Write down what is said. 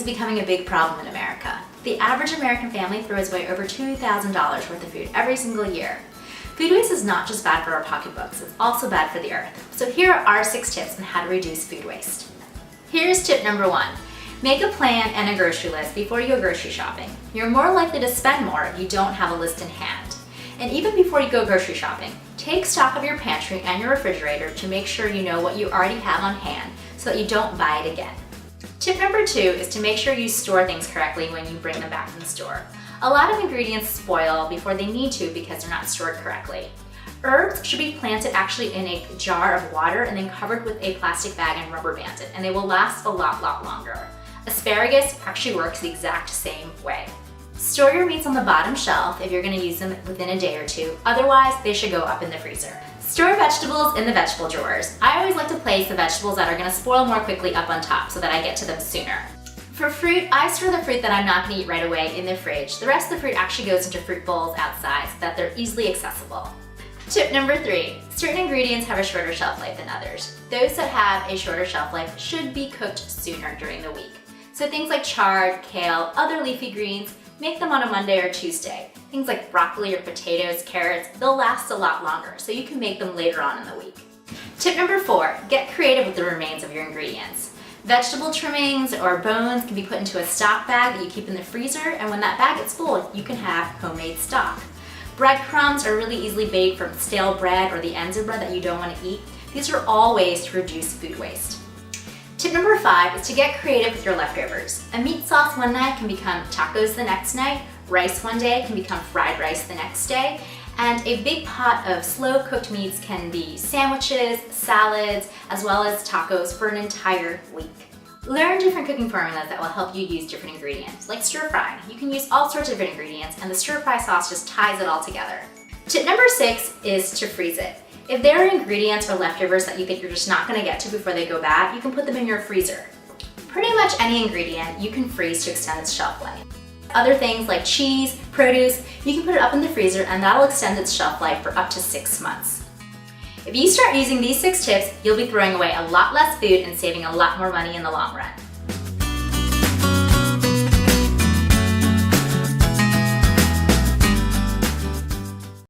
is becoming a big problem in America. The average American family throws away over $2,000 worth of food every single year. Food waste is not just bad for our pocketbooks, it's also bad for the earth. So here are our 6 tips on how to reduce food waste. Here's tip number 1. Make a plan and a grocery list before you go grocery shopping. You're more likely to spend more if you don't have a list in hand. And even before you go grocery shopping, take stock of your pantry and your refrigerator to make sure you know what you already have on hand so that you don't buy it again. Tip number 2 is to make sure you store things correctly when you bring them back from the store. A lot of ingredients spoil before they need to because they're not stored correctly. Herbs should be planted actually in a jar of water and then covered with a plastic bag and rubber banded, and they will last a lot longer. Asparagus actually works the exact same way. Store your meats on the bottom shelf if you're going to use them within a day or 2, otherwise they should go up in the freezer. Store vegetables in the vegetable drawers. I always like to place the vegetables that are going to spoil more quickly up on top so that I get to them sooner. For fruit, I store the fruit that I'm not going to eat right away in the fridge. The rest of the fruit actually goes into fruit bowls outside so that they're easily accessible. Tip number 3, certain ingredients have a shorter shelf life than others. Those that have a shorter shelf life should be cooked sooner during the week. So things like chard, kale, other leafy greens, make them on a Monday or Tuesday. Things like broccoli or potatoes, carrots, they'll last a lot longer, so you can make them later on in the week. Tip number 4, get creative with the remains of your ingredients. Vegetable trimmings or bones can be put into a stock bag that you keep in the freezer, and when that bag gets full, you can have homemade stock. Breadcrumbs are really easily made from stale bread or the ends of bread that you don't want to eat. These are all ways to reduce food waste. Tip number 5 is to get creative with your leftovers. A meat sauce one night can become tacos the next night, rice one day can become fried rice the next day, and a big pot of slow-cooked meats can be sandwiches, salads, as well as tacos for an entire week. Learn different cooking formulas that will help you use different ingredients, like stir-frying. You can use all sorts of different ingredients, and the stir-fry sauce just ties it all together. Tip number 6 is to freeze it. If there are ingredients or leftovers that you think you're just not going to get to before they go bad, you can put them in your freezer. Pretty much any ingredient you can freeze to extend its shelf life. Other things like cheese, produce, you can put it up in the freezer and that'll extend its shelf life for up to 6 months. If you start using these 6 tips, you'll be throwing away a lot less food and saving a lot more money in the long run.